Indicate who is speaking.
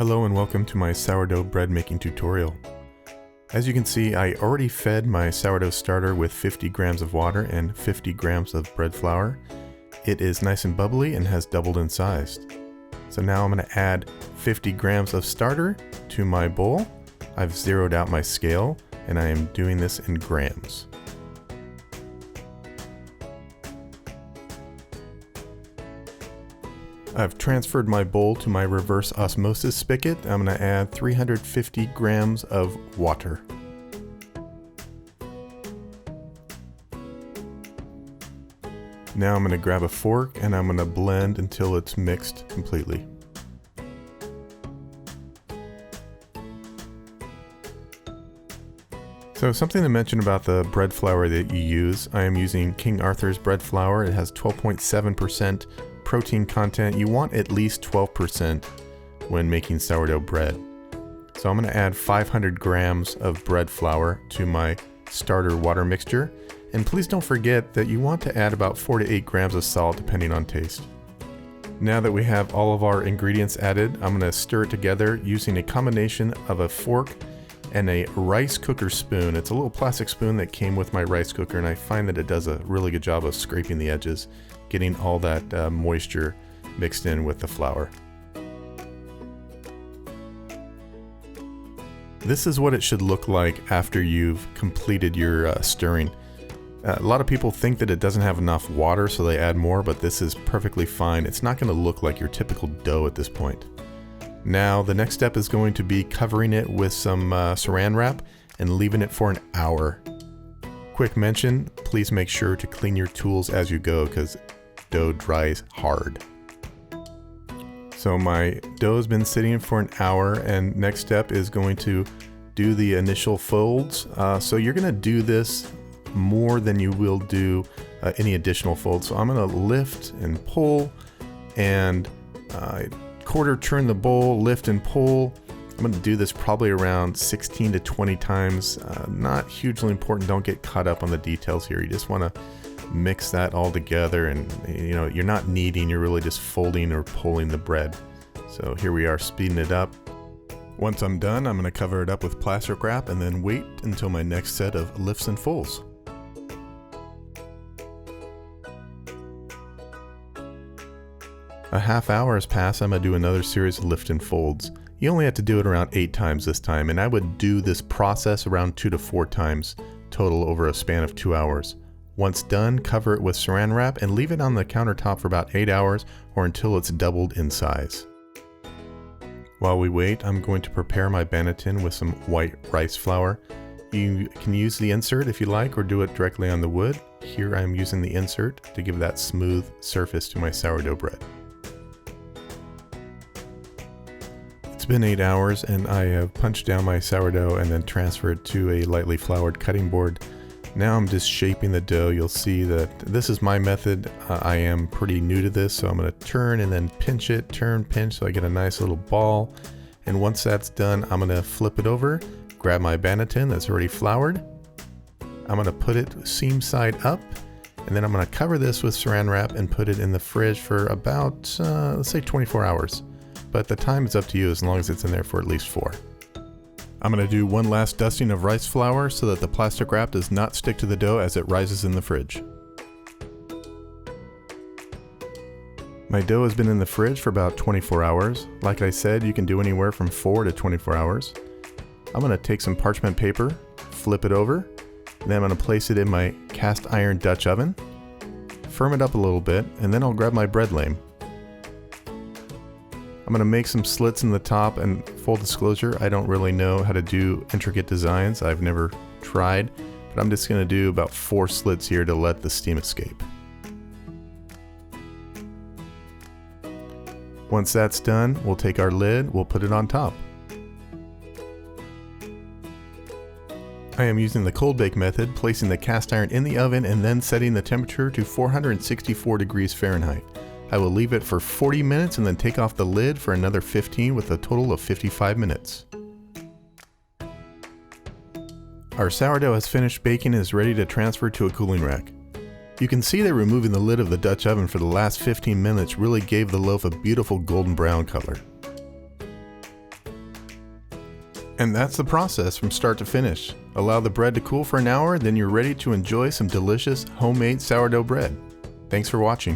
Speaker 1: Hello and welcome to my sourdough bread making tutorial. As you can see, I already fed my sourdough starter with 50 grams of water and 50 grams of bread flour. It is nice and bubbly and has doubled in size. So now I'm going to add 50 grams of starter to my bowl. I've zeroed out my scale and I am doing this in grams. I've transferred my bowl to my reverse osmosis spigot. I'm going to add 350 grams of water. Now I'm going to grab a fork and I'm going to blend until it's mixed completely. So something to mention about the bread flour that you use. I am using King Arthur's bread flour. It has 12.7% protein content. You want at least 12% when making sourdough bread. So I'm going to add 500 grams of bread flour to my starter water mixture. And please don't forget that you want to add about 4 to 8 grams of salt depending on taste. Now that we have all of our ingredients added, I'm going to stir it together using a combination of a fork and a rice cooker spoon. It's a little plastic spoon that came with my rice cooker, and I find that it does a really good job of scraping the edges, getting all that moisture mixed in with the flour. This is what it should look like after you've completed your stirring. A lot of people think that it doesn't have enough water, so they add more, but this is perfectly fine. It's not going to look like your typical dough at this point. Now, the next step is going to be covering it with some saran wrap and leaving it for an hour. Quick mention, please make sure to clean your tools as you go because dough dries hard. So my dough has been sitting for an hour, and next step is going to do the initial folds. So you're going to do this more than you will do any additional folds. So I'm going to lift and pull and quarter turn the bowl, lift and pull. I'm going to do this probably around 16 to 20 times. Not hugely important. Don't get caught up on the details here. You just want to mix that all together, and you're not kneading, you're really just folding or pulling the bread. So here we are, speeding it up. Once I'm done, I'm going to cover it up with plastic wrap and then wait until my next set of lifts and folds. A half hour has passed. I'm going to do another series of lift and folds. You only have to do it around 8 times this time, and I would do this process around 2 to 4 times total over a span of 2 hours. Once done, cover it with saran wrap and leave it on the countertop for about 8 hours or until it's doubled in size. While we wait, I'm going to prepare my banneton with some white rice flour. You can use the insert if you like, or do it directly on the wood. Here I'm using the insert to give that smooth surface to my sourdough bread. It's been 8 hours and I have punched down my sourdough and then transferred to a lightly floured cutting board. Now I'm just shaping the dough. You'll see that this is my method. I am pretty new to this, so I'm going to turn and then pinch it, turn, pinch, so I get a nice little ball. And once that's done, I'm going to flip it over, grab my banneton that's already floured. I'm going to put it seam side up, and then I'm going to cover this with saran wrap and put it in the fridge for about, let's say 24 hours. But the time is up to you as long as it's in there for at least 4. I'm going to do one last dusting of rice flour so that the plastic wrap does not stick to the dough as it rises in the fridge. My dough has been in the fridge for about 24 hours. Like I said, you can do anywhere from 4 to 24 hours. I'm going to take some parchment paper, flip it over, then I'm going to place it in my cast iron Dutch oven, firm it up a little bit, and then I'll grab my bread lame. I'm going to make some slits in the top, and full disclosure, I don't really know how to do intricate designs. I've never tried, but I'm just going to do about 4 slits here to let the steam escape. Once that's done, we'll take our lid, we'll put it on top. I am using the cold bake method, placing the cast iron in the oven and then setting the temperature to 464 degrees Fahrenheit. I will leave it for 40 minutes and then take off the lid for another 15 with a total of 55 minutes. Our sourdough has finished baking and is ready to transfer to a cooling rack. You can see that removing the lid of the Dutch oven for the last 15 minutes really gave the loaf a beautiful golden brown color. And that's the process from start to finish. Allow the bread to cool for an hour, then you're ready to enjoy some delicious homemade sourdough bread. Thanks for watching.